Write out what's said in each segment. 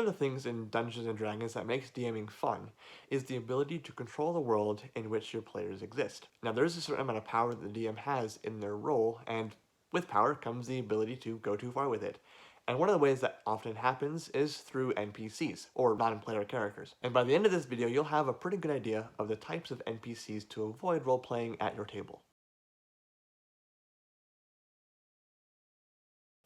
of the things in Dungeons & Dragons that makes DMing fun is the ability to control the world in which your players exist. Now, there's a certain amount of power that the DM has in their role, and with power comes the ability to go too far with it. And one of the ways that often happens is through NPCs, or non-player characters. And by the end of this video, you'll have a pretty good idea of the types of NPCs to avoid role-playing at your table.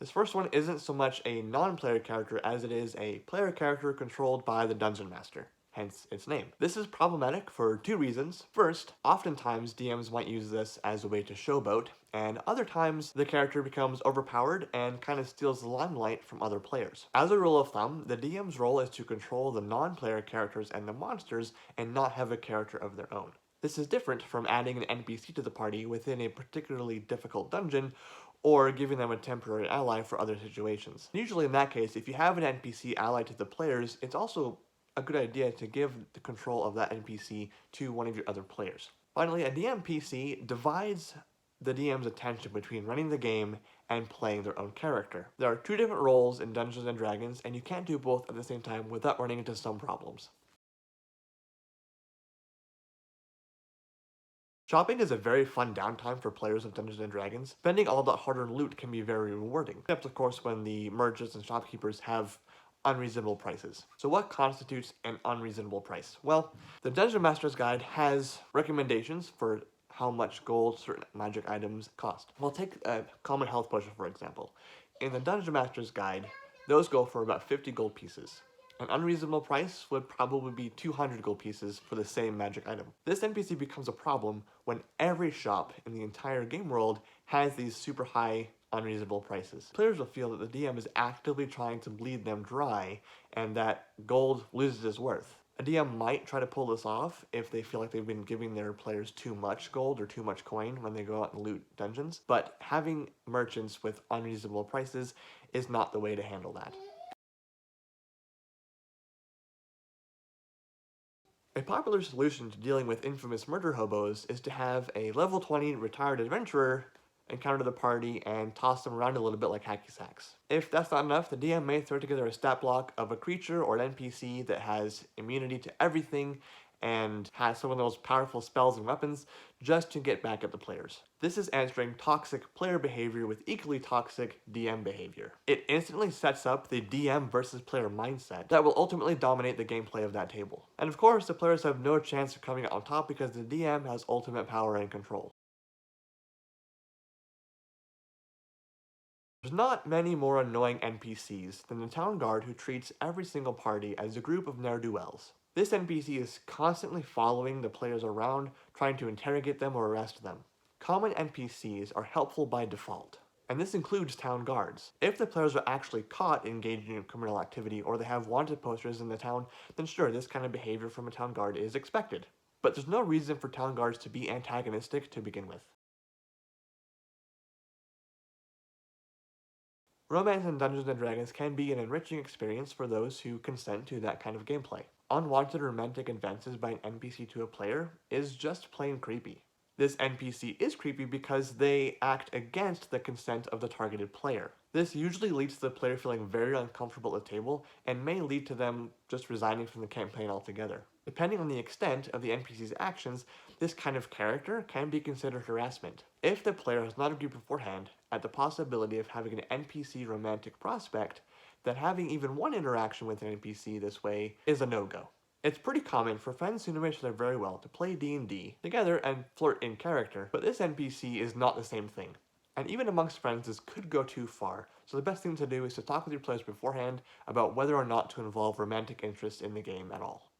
This first one isn't so much a non-player character as it is a player character controlled by the Dungeon Master, hence its name. This is problematic for two reasons. First, oftentimes DMs might use this as a way to showboat, and other times the character becomes overpowered and kind of steals the limelight from other players. As a rule of thumb, the DM's role is to control the non-player characters and the monsters and not have a character of their own. This is different from adding an NPC to the party within a particularly difficult dungeon, or giving them a temporary ally for other situations. Usually in that case, if you have an NPC allied to the players, it's also a good idea to give the control of that NPC to one of your other players. Finally, a DMPC divides the DM's attention between running the game and playing their own character. There are two different roles in Dungeons & Dragons, and you can't do both at the same time without running into some problems. Shopping is a very fun downtime for players of Dungeons & Dragons. Spending all that hard-earned loot can be very rewarding, except of course when the merchants and shopkeepers have unreasonable prices. So what constitutes an unreasonable price? Well, the Dungeon Master's Guide has recommendations for how much gold certain magic items cost. Well, take a common health potion for example. In the Dungeon Master's Guide, those go for about 50 gold pieces. An unreasonable price would probably be 200 gold pieces for the same magic item. This NPC becomes a problem when every shop in the entire game world has these super high unreasonable prices. Players will feel that the DM is actively trying to bleed them dry and that gold loses its worth. A DM might try to pull this off if they feel like they've been giving their players too much gold or too much coin when they go out and loot dungeons, but having merchants with unreasonable prices is not the way to handle that. A popular solution to dealing with infamous murder hobos is to have a level 20 retired adventurer encounter the party and toss them around a little bit like hacky sacks. If that's not enough, the DM may throw together a stat block of a creature or an NPC that has immunity to everything and has some of those powerful spells and weapons just to get back at the players. This is answering toxic player behavior with equally toxic DM behavior. It instantly sets up the DM versus player mindset that will ultimately dominate the gameplay of that table. And of course, the players have no chance of coming out on top because the DM has ultimate power and control. There's not many more annoying NPCs than the town guard who treats every single party as a group of ne'er-do-wells. This NPC is constantly following the players around, trying to interrogate them or arrest them. Common NPCs are helpful by default, and this includes town guards. If the players are actually caught engaging in criminal activity or they have wanted posters in the town, then sure, this kind of behavior from a town guard is expected. But there's no reason for town guards to be antagonistic to begin with. Romance in Dungeons & Dragons can be an enriching experience for those who consent to that kind of gameplay. Unwanted romantic advances by an NPC to a player is just plain creepy. This NPC is creepy because they act against the consent of the targeted player. This usually leads to the player feeling very uncomfortable at the table and may lead to them just resigning from the campaign altogether. Depending on the extent of the NPC's actions, this kind of character can be considered harassment. If the player has not agreed beforehand at the possibility of having an NPC romantic prospect, then having even one interaction with an NPC this way is a no-go. It's pretty common for friends who know each other very well to play D&D together and flirt in character, but this NPC is not the same thing. And even amongst friends, this could go too far, so the best thing to do is to talk with your players beforehand about whether or not to involve romantic interest in the game at all.